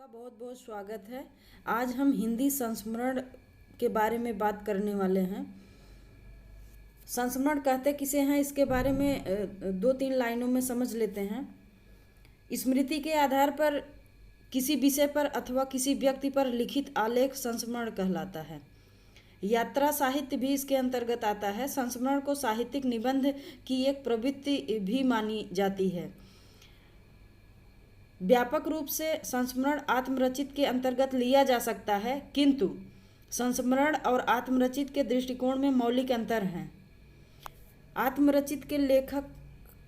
आपका बहुत बहुत स्वागत है। आज हम हिंदी संस्मरण के बारे में बात करने वाले हैं। संस्मरण कहते किसे हैं, इसके बारे में दो तीन लाइनों में समझ लेते हैं। स्मृति के आधार पर किसी विषय पर अथवा किसी व्यक्ति पर लिखित आलेख संस्मरण कहलाता है। यात्रा साहित्य भी इसके अंतर्गत आता है। संस्मरण को साहित्यिक निबंध की एक प्रवृत्ति भी मानी जाती है। व्यापक रूप से संस्मरण आत्मरचित के अंतर्गत लिया जा सकता है, किंतु संस्मरण और आत्मरचित के दृष्टिकोण में मौलिक अंतर हैं। आत्मरचित के लेखक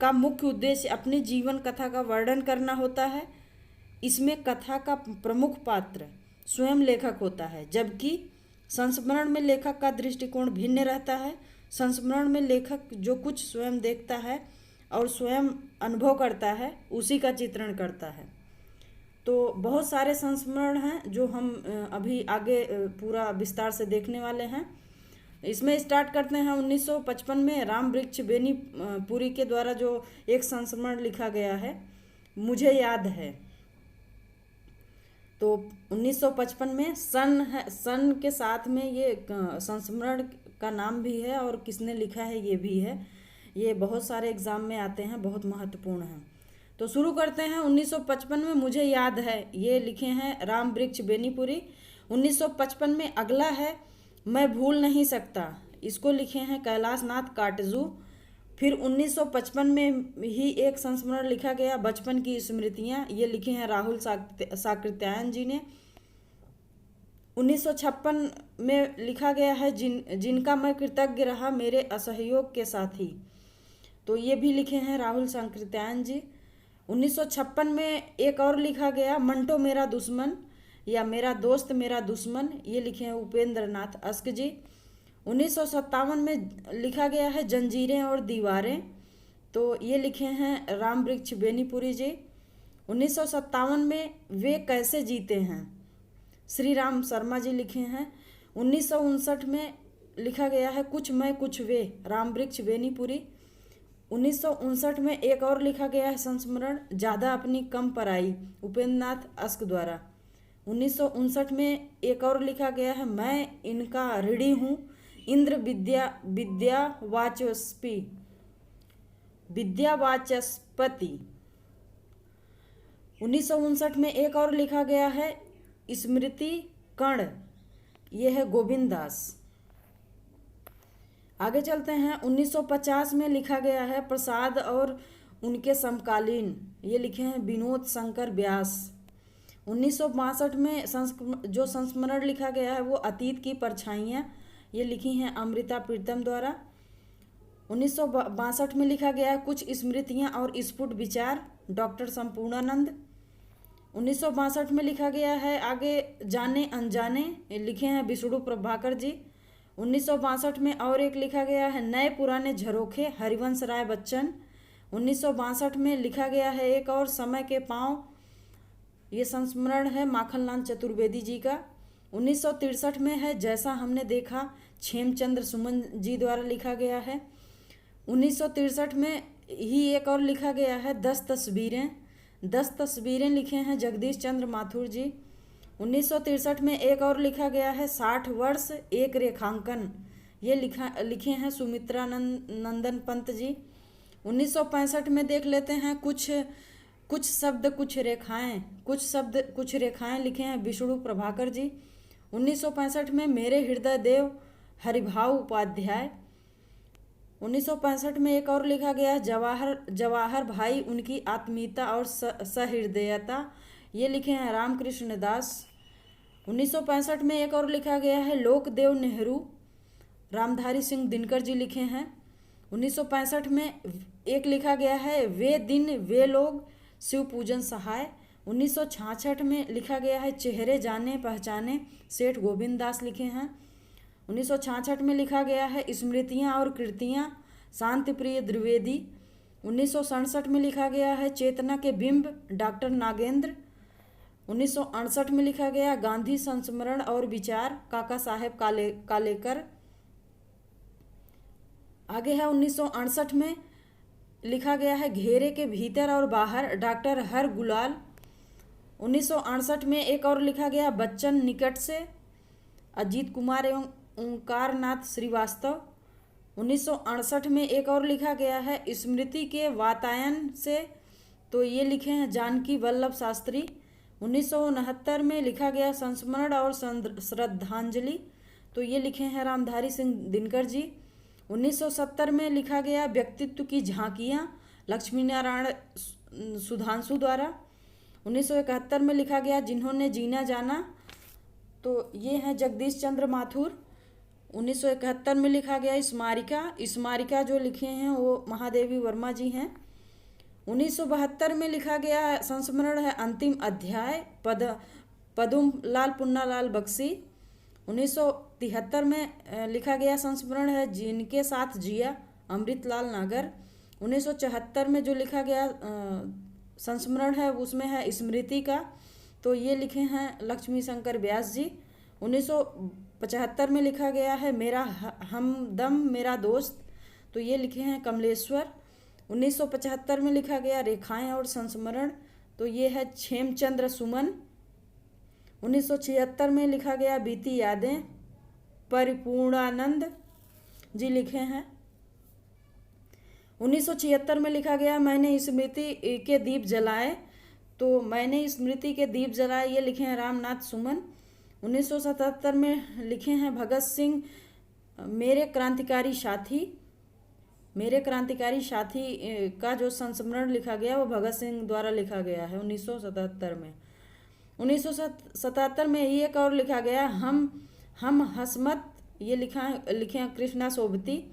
का मुख्य उद्देश्य अपनी जीवन कथा का वर्णन करना होता है। इसमें कथा का प्रमुख पात्र स्वयं लेखक होता है, जबकि संस्मरण में लेखक का दृष्टिकोण भिन्न रहता है। संस्मरण में लेखक जो कुछ स्वयं देखता है और स्वयं अनुभव करता है उसी का चित्रण करता है। तो बहुत सारे संस्मरण हैं जो हम अभी आगे पूरा विस्तार से देखने वाले हैं। इसमें स्टार्ट करते हैं 1955 में राम वृक्ष बेनीपुरी के द्वारा जो एक संस्मरण लिखा गया है, मुझे याद है। तो 1955 में सन के साथ में ये संस्मरण का नाम भी है और किसने लिखा है ये भी है। ये बहुत सारे एग्जाम में आते हैं, बहुत महत्वपूर्ण हैं। तो शुरू करते हैं 1955 में मुझे याद है, ये लिखे हैं राम वृक्ष बेनीपुरी। 1955 में अगला है मैं भूल नहीं सकता, इसको लिखे हैं कैलाश नाथ काटजू। फिर 1955 में ही एक संस्मरण लिखा गया बचपन की स्मृतियाँ, ये लिखे हैं राहुल साकृत्यायन जी ने। 1956 में लिखा गया है जिनका मैं कृतज्ञ रहा मेरे असहयोग के साथी, तो ये भी लिखे हैं राहुल साकृत्यायन जी। 1956 में एक और लिखा गया मंटो मेरा दुश्मन या मेरा दोस्त मेरा दुश्मन, ये लिखे हैं उपेंद्र नाथ अस्क जी। 1957 में लिखा गया है जंजीरें और दीवारें, तो ये लिखे हैं राम वृक्ष बेनीपुरी जी। 1957 में वे कैसे जीते हैं, श्री राम शर्मा जी लिखे हैं। 1959 में लिखा गया है कुछ मैं कुछ वे, राम वृक्ष बेनीपुरी। 1959 में एक और लिखा गया है संस्मरण ज़्यादा अपनी कम पराई, उपेंद्र नाथ अस्क द्वारा। 1959 में एक और लिखा गया है मैं इनका ऋणी हूँ, इंद्र विद्यावाचस्पति। 1959 में एक और लिखा गया है स्मृति कण, ये है गोविंद दास। आगे चलते हैं 1950 में लिखा गया है प्रसाद और उनके समकालीन, ये लिखे हैं विनोद शंकर व्यास। 1962 में जो संस्मरण लिखा गया है वो अतीत की परछाइयाँ, ये लिखी हैं अमृता प्रीतम द्वारा। 1962 में लिखा गया है कुछ स्मृतियाँ और स्फुट विचार, डॉक्टर संपूर्णानंद। 1962 में लिखा गया है आगे जाने अनजाने, लिखे हैं विष्णु प्रभाकर जी। 1962 में और एक लिखा गया है नए पुराने झरोखे, हरिवंश राय बच्चन। 1962 में लिखा गया है एक और समय के पाँव, ये संस्मरण है माखनलाल चतुर्वेदी जी का। 1963 में है जैसा हमने देखा, क्षेमचंद्र सुमन जी द्वारा लिखा गया है। 1963 में ही एक और लिखा गया है 10 तस्वीरें लिखे हैं जगदीश चंद्र माथुर जी। 1963 में एक और लिखा गया है 60 वर्ष एक रेखांकन, ये लिखे हैं सुमित्रा नंदन पंत जी। 1965 में देख लेते हैं कुछ शब्द कुछ रेखाएं, लिखे हैं विष्णु प्रभाकर जी। 1965 में मेरे हृदय देव हरिभाव उपाध्याय। 1965 में एक और लिखा गया जवाहर भाई उनकी आत्मीयता और सहृदयता, ये लिखे हैं रामकृष्ण दास। 1965 में एक और लिखा गया है लोकदेव नेहरू, रामधारी सिंह दिनकर जी लिखे हैं। 1965 में एक लिखा गया है वे दिन वे लोग, शिव पूजन सहाय। 1966 में लिखा गया है चेहरे जाने पहचाने, सेठ गोविंद दास लिखे हैं। 1966 में लिखा गया है स्मृतियाँ और कृतियाँ, शांति प्रिय द्विवेदी। 1967 में लिखा गया है चेतना के बिंब, डॉक्टर नागेंद्र। 1968 में लिखा गया गांधी संस्मरण और विचार, काका साहेब कालेकर। आगे है 1968 में लिखा गया है घेरे के भीतर और बाहर, डॉक्टर हर गुलाल। 1968 में एक और लिखा गया बच्चन निकट से, अजीत कुमार एवं ओंकार नाथ श्रीवास्तव। 1968 में एक और लिखा गया है स्मृति के वातायन से, तो ये लिखे हैं जानकी वल्लभ शास्त्री। 1969 में लिखा गया संस्मरण और श्रद्धांजलि, तो ये लिखे हैं रामधारी सिंह दिनकर जी। 1970 में लिखा गया व्यक्तित्व की झांकियाँ, लक्ष्मी नारायण सुधांशु द्वारा। 1971 में लिखा गया जिन्होंने जीना जाना, तो ये हैं जगदीश चंद्र माथुर। 1971 में लिखा गया स्मारिका जो लिखे हैं वो महादेवी वर्मा जी हैं। 1972 में लिखा गया संस्मरण है अंतिम अध्याय, पदुम लाल पुन्नालाल बख्शी। 1973 में लिखा गया संस्मरण है जिनके साथ जिया, अमृतलाल नागर। 1974 में जो लिखा गया संस्मरण है उसमें है स्मृति का, तो ये लिखे हैं लक्ष्मी शंकर व्यास जी। 1975 में लिखा गया है मेरा हमदम मेरा दोस्त, तो ये लिखे हैं कमलेश्वर। 1975 में लिखा गया रेखाएं और संस्मरण, तो ये है क्षेमचंद्र सुमन। 1976 में लिखा गया बीती यादें, परिपूर्णानंद जी लिखे हैं। 1976 में लिखा गया मैंने स्मृति के दीप जलाए, तो मैंने स्मृति के दीप जलाए ये लिखे हैं रामनाथ सुमन। 1977 में लिखे हैं भगत सिंह मेरे क्रांतिकारी साथी का जो संस्मरण लिखा गया वो भगत सिंह द्वारा लिखा गया है 1977 में। 1977 में एक और लिखा गया हम हसमत, ये लिखे हैं कृष्णा सोबती।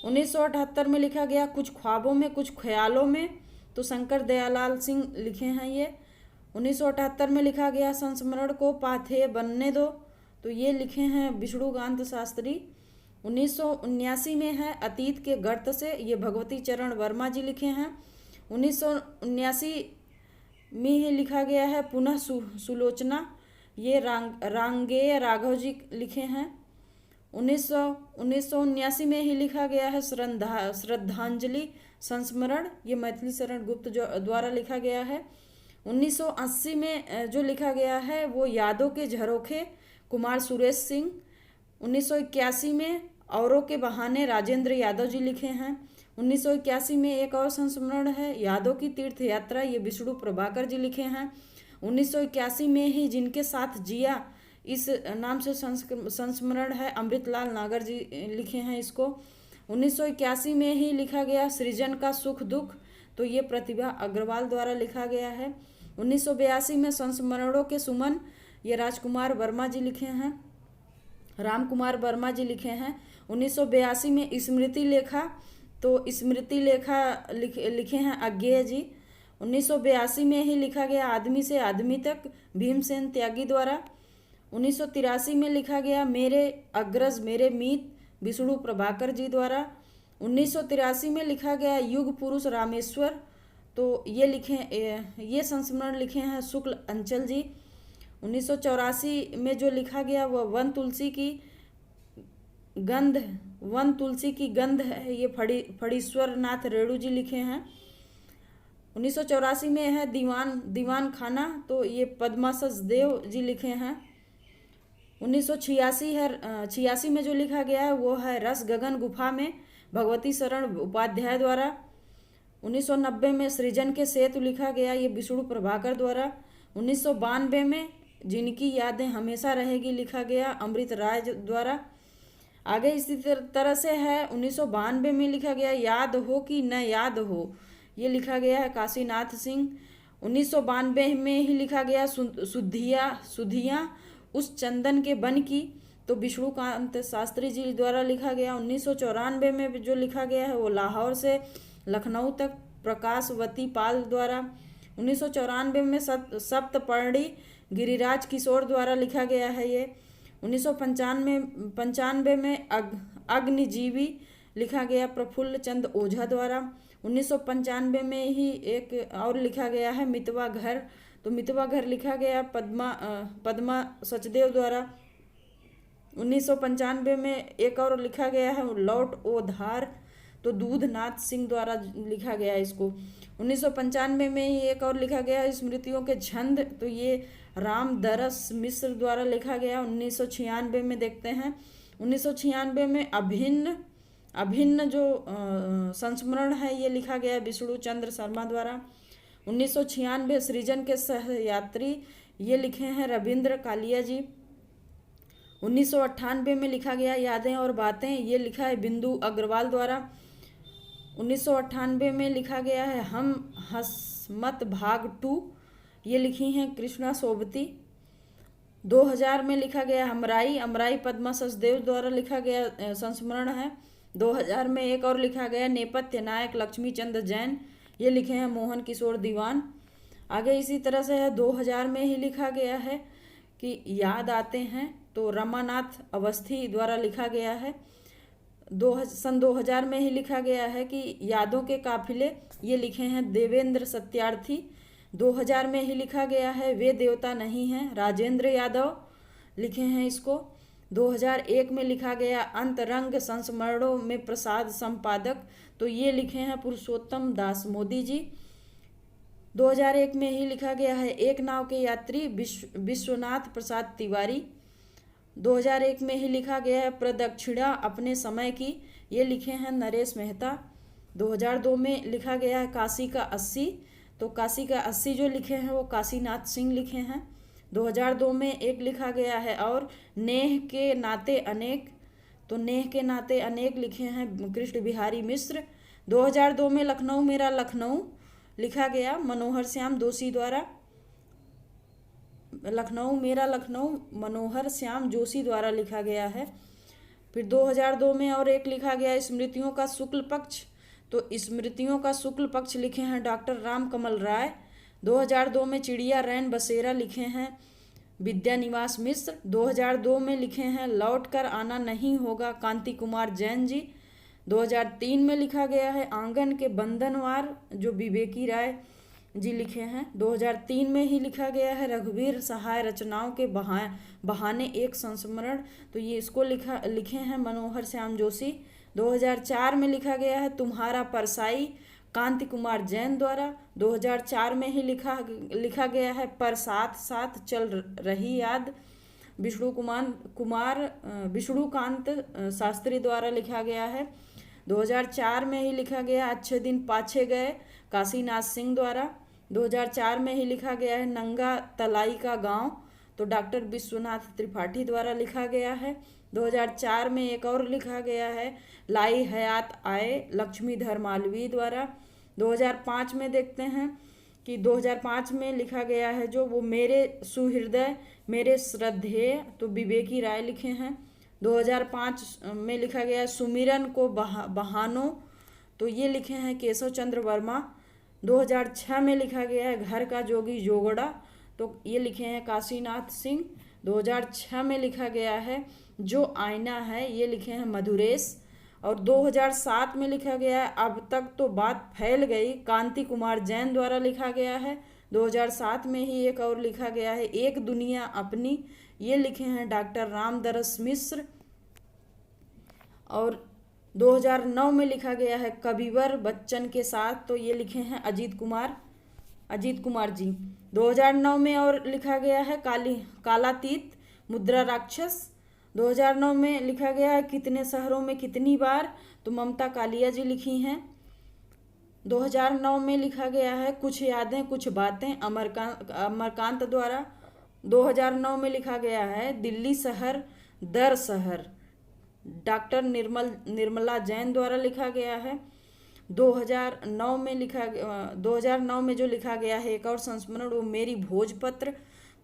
1978 में लिखा गया कुछ ख्वाबों में कुछ ख्यालों में, तो शंकर दयालाल सिंह लिखे हैं ये। 1978 में लिखा गया संस्मरण को पाथे बनने दो, तो ये लिखे हैं विष्णुकांत शास्त्री। 1979 में है अतीत के गर्त से, ये भगवती चरण वर्मा जी लिखे हैं। 1979 में ही लिखा गया है पुनः सुलोचना, ये रांगेय राघव जी लिखे हैं। 1979 में ही लिखा गया है श्रद्धांजलि संस्मरण, ये मैथिली शरण गुप्त द्वारा लिखा गया है। 1980 में जो लिखा गया है वो यादों के झरोखे, कुमार सुरेश सिंह। 1981 में औरों के बहाने, राजेंद्र यादव जी लिखे हैं। 1981 में एक और संस्मरण है यादों की तीर्थ यात्रा, ये विष्णु प्रभाकर जी लिखे हैं। 1981 में ही जिनके साथ जिया, इस नाम से संस्मरण है अमृतलाल नागर जी लिखे हैं इसको। 1981 में ही लिखा गया सृजन का सुख दुख, तो ये प्रतिभा अग्रवाल द्वारा लिखा गया है। 1982 में संस्मरणों के सुमन, ये राजकुमार वर्मा जी लिखे हैं, रामकुमार वर्मा जी लिखे हैं। 1982 में स्मृति लेखा, तो स्मृति लेखा लिखे हैं अज्ञेय जी। 1982 में ही लिखा गया आदमी से आदमी तक, भीमसेन त्यागी द्वारा। 1983 में लिखा गया मेरे अग्रज मेरे मीत, विष्णु प्रभाकर जी द्वारा। 1983 में लिखा गया युग पुरुष रामेश्वर, तो ये संस्मरण लिखे हैं शुक्ल अंचल जी। 1984 में जो लिखा गया वह वन तुलसी की गंध है, ये फड़ीश्वर नाथ रेणु जी लिखे हैं। 1984 में है दीवान खाना, तो ये पद्मा सचदेव जी लिखे हैं। 1986 में जो लिखा गया है वो है रस गगन गुफा में, भगवती शरण उपाध्याय द्वारा। 1990 में सृजन के सेतु लिखा गया, ये विष्णु प्रभाकर द्वारा। 1992 में जिनकी यादें हमेशा रहेगी लिखा गया अमृत राय द्वारा। आगे इसी तरह से है 1992 में लिखा गया याद हो कि न याद हो, ये लिखा गया है काशीनाथ सिंह। 1992 में ही लिखा गया सुधिया उस चंदन के बन की, तो विष्णुकांत शास्त्री जी द्वारा लिखा गया। 1994 में जो लिखा गया है वो लाहौर से लखनऊ तक प्रकाशवती पाल द्वारा। 1994 में सप्तपर्णी गिरिराज किशोर द्वारा लिखा गया है ये। 1995 में अग्निजीवी लिखा गया प्रफुल्ल चंद ओझा द्वारा। 1995 में ही एक और लिखा गया है मितवा घर, तो मितवा घर लिखा गया पद्मा सचदेव द्वारा। 1995 में एक और लिखा गया है लौट ओ धार, तो दूधनाथ सिंह द्वारा लिखा गया है इसको। 1995 में ही एक और लिखा गया है स्मृतियों के छंद, तो ये रामदरस मिश्र द्वारा लिखा गया। 1996 में देखते हैं, 1996 में अभिन्न जो संस्मरण है ये लिखा गया विष्णु चंद्र शर्मा द्वारा। 1996 सृजन के सहयात्री ये लिखे हैं रविंद्र कालिया जी। 1998 में लिखा गया यादें और बातें, ये लिखा है बिंदु अग्रवाल द्वारा। 1998 में लिखा गया है हम हसमत भाग 2, ये लिखी हैं कृष्णा सोबती। 2000 में लिखा गया अमराई पद्मा सचदेव द्वारा लिखा गया संस्मरण है। 2000 में एक और लिखा गया नेपथ्य नायक लक्ष्मी चंद जैन, ये लिखे हैं मोहन किशोर दीवान। आगे इसी तरह से है 2000 में ही लिखा गया है कि याद आते हैं, तो रमानाथ अवस्थी द्वारा लिखा गया है। सन 2000 में ही लिखा गया है कि यादों के काफिले, ये लिखे हैं देवेंद्र सत्यार्थी। 2000 में ही लिखा गया है वे देवता नहीं हैं, राजेंद्र यादव लिखे हैं इसको। 2001 में लिखा गया अंतरंग संस्मरणों में प्रसाद संपादक, तो ये लिखे हैं पुरुषोत्तम दास मोदी जी। 2001 में ही लिखा गया है एक नाव के यात्री विश्वनाथ प्रसाद तिवारी। 2001 में ही लिखा गया है प्रदक्षिणा अपने समय की, ये लिखे हैं नरेश मेहता। 2002 में लिखा गया है काशी का 80, तो काशी का 80 जो लिखे हैं वो काशीनाथ सिंह लिखे हैं। 2002 में एक लिखा गया है और नेह के नाते अनेक, तो नेह के नाते अनेक लिखे हैं कृष्ण बिहारी मिश्र। 2002 में लखनऊ मेरा लखनऊ लिखा गया मनोहर श्याम जोशी द्वारा। लखनऊ मेरा लखनऊ मनोहर श्याम जोशी द्वारा लिखा गया है। फिर 2002 में और एक लिखा गया स्मृतियों का शुक्ल पक्ष, तो स्मृतियों का शुक्ल पक्ष लिखे हैं डॉक्टर राम कमल राय। 2002 में चिड़िया रैन बसेरा लिखे हैं विद्यानिवास मिश्र। 2002 में लिखे हैं लौट कर आना नहीं होगा कांति कुमार जैन जी। 2003 में लिखा गया है आंगन के बंधनवार, जो विवेकी राय जी लिखे हैं। 2003 में ही लिखा गया है रघुवीर सहाय रचनाओं के बहाने एक संस्मरण, तो ये इसको लिखे हैं मनोहर श्याम जोशी। 2004 में लिखा गया है तुम्हारा परसाई कांति कुमार जैन द्वारा। 2004 में ही लिखा गया है पर साथ साथ चल रही याद विष्णुकांत शास्त्री द्वारा लिखा गया है। 2004 में ही लिखा गया अच्छे दिन पाछे गए काशीनाथ सिंह द्वारा। 2004 में ही लिखा गया है नंगा तलाई का गांव, तो डॉक्टर विश्वनाथ त्रिपाठी द्वारा लिखा गया है। 2004 में एक और लिखा गया है लाई हयात आए लक्ष्मीधर मालवीय द्वारा। 2005 में देखते हैं कि 2005 में लिखा गया है जो वो मेरे सुहृदय मेरे श्रद्धेय, तो विवेकी राय लिखे हैं। 2005 में लिखा गया है सुमिरन को बहानो, तो ये लिखे हैं केशव चंद्र वर्मा। 2006 में लिखा गया है घर का जोगी जोगड़ा, तो ये लिखे हैं काशीनाथ सिंह। 2006 में लिखा गया है जो आईना है, ये लिखे हैं मधुरेश। और 2007 में लिखा गया है अब तक तो बात फैल गई कांति कुमार जैन द्वारा लिखा गया है। 2007 में ही एक और लिखा गया है एक दुनिया अपनी, ये लिखे हैं डॉक्टर रामदरस मिश्र। और 2009 में लिखा गया है कविवर बच्चन के साथ, तो ये लिखे हैं अजीत कुमार जी। 2009 में और लिखा गया है कालातीत मुद्रा राक्षस। 2009 में लिखा गया है कितने शहरों में कितनी बार, तो ममता कालिया जी लिखी हैं। 2009 में लिखा गया है कुछ यादें कुछ बातें अमरकांत द्वारा। 2009 में लिखा गया है दिल्ली शहर दर शहर, डॉक्टर निर्मला जैन द्वारा लिखा गया है। 2009 में जो लिखा गया है एक और संस्मरण वो मेरी भोजपत्र,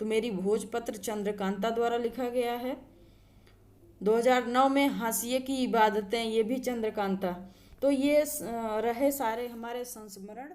तो मेरी भोजपत्र चंद्रकांता द्वारा लिखा गया है। 2009 में हाशिए की इबादतें, ये भी चंद्रकांता। तो ये रहे सारे हमारे संस्मरण।